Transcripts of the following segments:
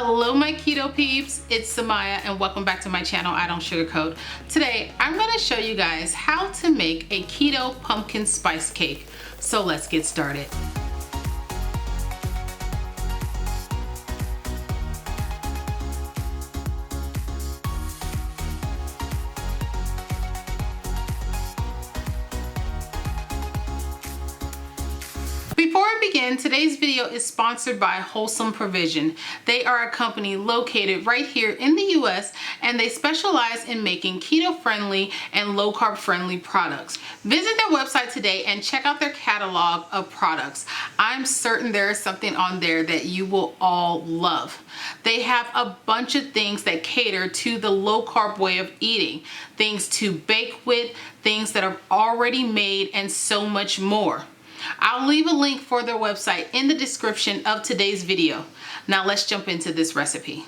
Hello my keto peeps, it's Samaya and welcome back to my channel, I Don't Sugarcoat. Today I'm going to show you guys how to make a keto pumpkin spice cake. So let's get started. Before I begin, today's video is sponsored by Wholesome Provision. They are a company located right here in the US and they specialize in making keto-friendly and low-carb-friendly products. Visit their website today and check out their catalog of products. I'm certain there is something on there that you will all love. They have a bunch of things that cater to the low-carb way of eating, things to bake with, things that are already made, and so much more. I'll leave a link for their website in the description of today's video. Now let's jump into this recipe.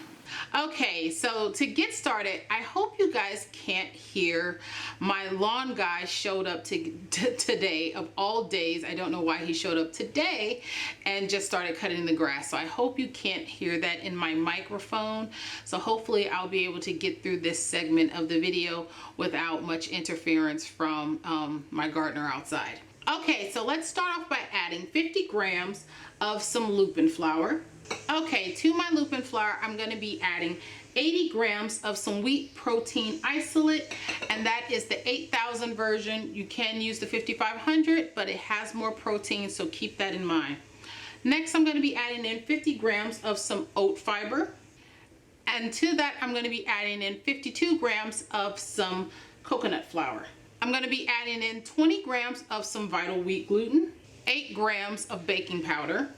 Okay, so to get started, I hope you guys can't hear my lawn guy showed up today of all days. I don't know why he showed up today and just started cutting the grass. So I hope you can't hear that in my microphone. So hopefully I'll be able to get through this segment of the video without much interference from my gardener outside. Okay, so let's start off by adding 50 grams of some Lupin Flour. Okay, to my Lupin Flour, I'm going to be adding 80 grams of some wheat protein isolate, and that is the 8,000 version. You can use the 5,500, but it has more protein, so keep that in mind. Next, I'm going to be adding in 50 grams of some oat fiber, and to that, I'm going to be adding in 52 grams of some coconut flour. I'm going to be adding in 20 grams of some vital wheat gluten, 8 grams of baking powder.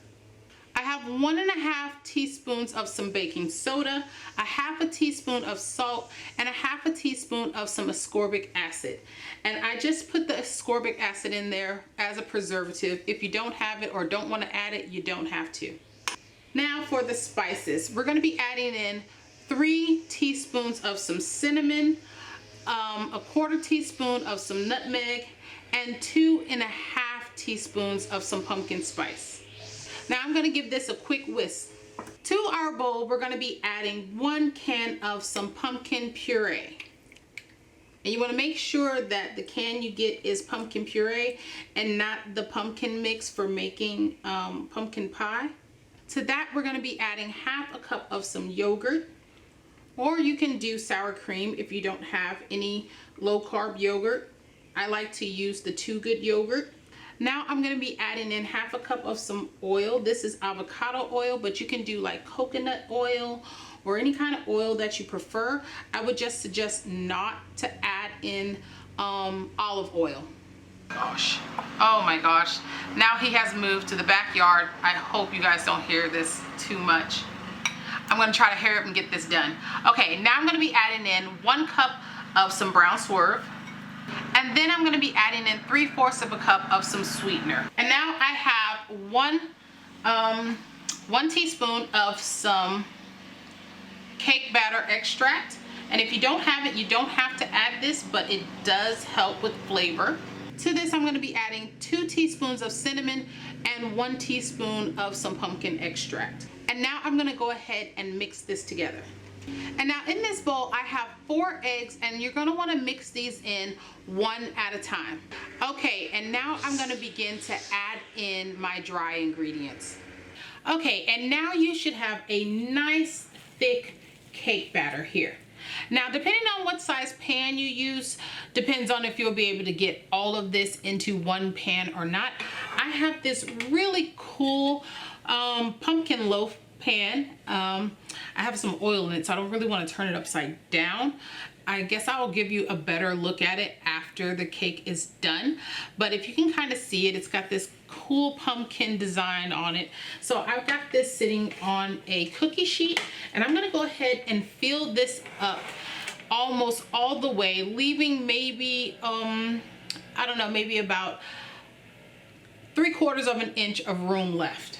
I have 1.5 teaspoons of some baking soda, a 1/2 teaspoon of salt, and a 1/2 teaspoon of some ascorbic acid. And I just put the ascorbic acid in there as a preservative. If you don't have it or don't want to add it, you don't have to. Now for the spices, we're going to be adding in 3 teaspoons of some cinnamon, a 1/4 teaspoon of some nutmeg, and 2.5 teaspoons of some pumpkin spice. Now I'm going to give this a quick whisk. To our bowl, we're going to be adding 1 can of some pumpkin puree. And you want to make sure that the can you get is pumpkin puree and not the pumpkin mix for making pumpkin pie. To that, we're going to be adding 1/2 cup of some yogurt. Or you can do sour cream if you don't have any low carb yogurt. I like to use the Too Good yogurt. Now I'm going to be adding in 1/2 cup of some oil. This is avocado oil, but you can do like coconut oil or any kind of oil that you prefer. I would just suggest not to add in olive oil. Gosh, oh my gosh. Now he has moved to the backyard. I hope you guys don't hear this too much. I'm going to try to hurry up and get this done. Okay, now I'm going to be adding in 1 cup of some brown Swerve. And then I'm going to be adding in 3/4 of a cup of some sweetener. And now I have one teaspoon of some cake batter extract. And if you don't have it, you don't have to add this, but it does help with flavor. To this, I'm going to be adding 2 teaspoons of cinnamon and 1 teaspoon of some pumpkin extract. And now I'm going to go ahead and mix this together. And now in this bowl, I have 4 eggs, and you're going to want to mix these in one at a time. Okay, and now I'm going to begin to add in my dry ingredients. Okay, and now you should have a nice thick cake batter here. Now, depending on what size pan you use, depends on if you'll be able to get all of this into one pan or not. I have this really cool pumpkin loaf pan. I have some oil in it, so I don't really want to turn it upside down. I guess I will give you a better look at it after the cake is done. But if you can kind of see it, it's got this cool pumpkin design on it. So I've got this sitting on a cookie sheet, and I'm going to go ahead and fill this up almost all the way, leaving maybe, I don't know, maybe about 3/4 of an inch of room left.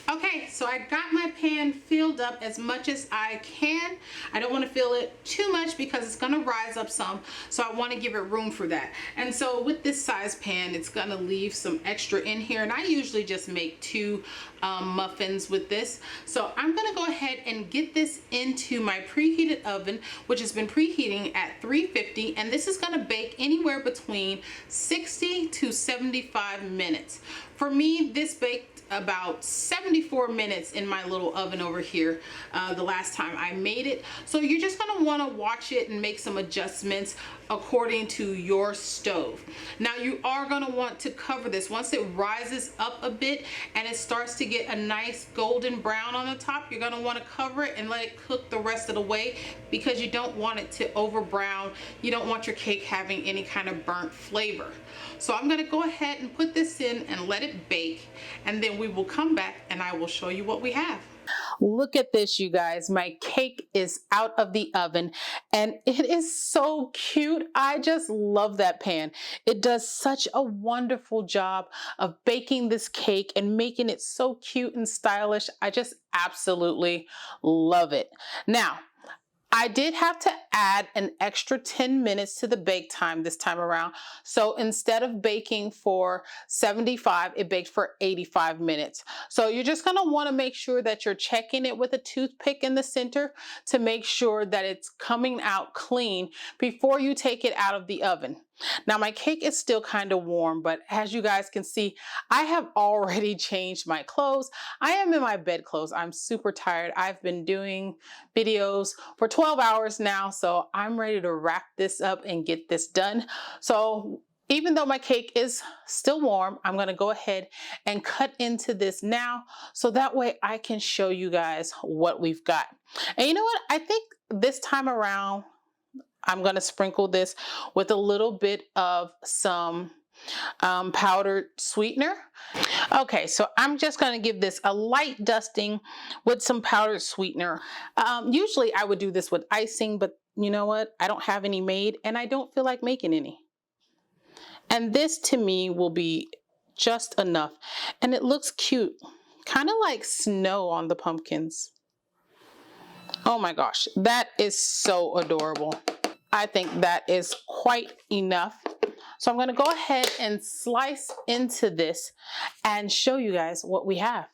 Okay, so I got my pan filled up as much as I can. I don't want to fill it too much because it's going to rise up some, so I want to give it room for that. And so with this size pan, it's going to leave some extra in here, and I usually just make 2 muffins with this. So I'm going to go ahead and get this into my preheated oven, which has been preheating at 350, and this is going to bake anywhere between 60 to 75 minutes. For me, this baked about 74 minutes in my little oven over here the last time I made it. So you're just going to want to watch it and make some adjustments according to your stove. Now you are going to want to cover this once it rises up a bit and it starts to get a nice golden brown on the top. You're going to want to cover it and let it cook the rest of the way, because you don't want it to over brown. You don't want your cake having any kind of burnt flavor. So I'm going to go ahead and put this in and let it bake, and then we will come back and I will show you what we have. Look at this, you guys. My cake is out of the oven and it is so cute. I just love that pan. It does such a wonderful job of baking this cake and making it so cute and stylish. I just absolutely love it. Now, I did have to add an extra 10 minutes to the bake time this time around. So instead of baking for 75, it baked for 85 minutes. So you're just going to want to make sure that you're checking it with a toothpick in the center to make sure that it's coming out clean before you take it out of the oven. Now my cake is still kind of warm, but as you guys can see, I have already changed my clothes. I am in my bed clothes. I'm super tired. I've been doing videos for 12 hours now, so I'm ready to wrap this up and get this done. So even though my cake is still warm, I'm going to go ahead and cut into this now, so that way I can show you guys what we've got. And you know what? I think this time around, I'm going to sprinkle this with a little bit of some powdered sweetener. Okay, so I'm just going to give this a light dusting with some powdered sweetener. Usually I would do this with icing, but you know what? I don't have any made and I don't feel like making any. And this to me will be just enough. And it looks cute, kind of like snow on the pumpkins. Oh my gosh, that is so adorable. I think that is quite enough. So I'm going to go ahead and slice into this and show you guys what we have.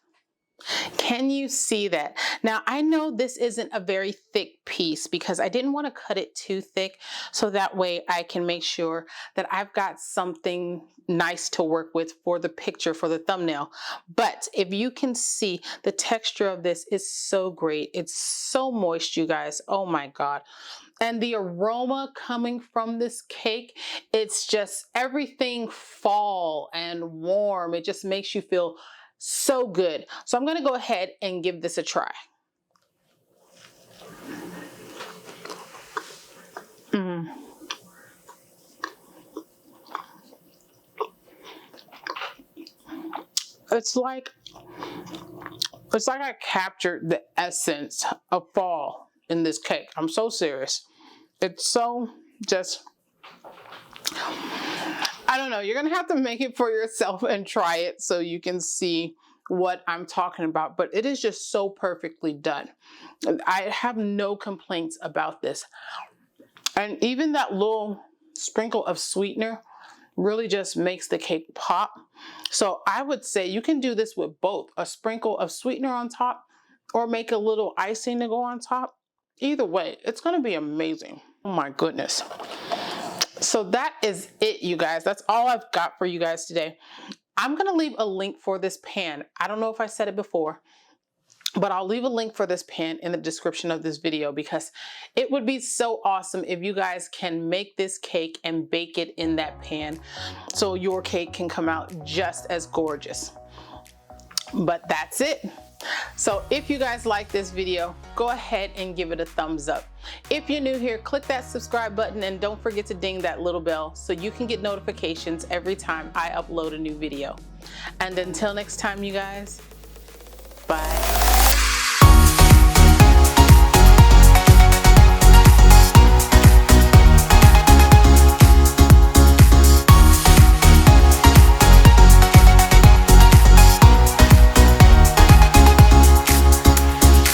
Can you see that? Now I know this isn't a very thick piece because I didn't want to cut it too thick, so that way I can make sure that I've got something nice to work with for the picture, for the thumbnail. But if you can see, the texture of this is so great. It's so moist, you guys. Oh my God. And the aroma coming from this cake, it's just everything fall and warm. It just makes you feel so good. So I'm going to go ahead and give this a try. It's like I captured the essence of fall in this cake. I'm so serious. It's so just, I don't know. You're going to have to make it for yourself and try it so you can see what I'm talking about. But it is just so perfectly done. I have no complaints about this. And even that little sprinkle of sweetener really just makes the cake pop. So I would say you can do this with both, a sprinkle of sweetener on top or make a little icing to go on top. Either way, it's going to be amazing. Oh my goodness. So that is it, you guys. That's all I've got for you guys today. I'm going to leave a link for this pan. I don't know if I said it before, but I'll leave a link for this pan in the description of this video, because it would be so awesome if you guys can make this cake and bake it in that pan so your cake can come out just as gorgeous. But that's it. So if you guys like this video, go ahead and give it a thumbs up. If you're new here, click that subscribe button and don't forget to ding that little bell so you can get notifications every time I upload a new video. And until next time, you guys, bye.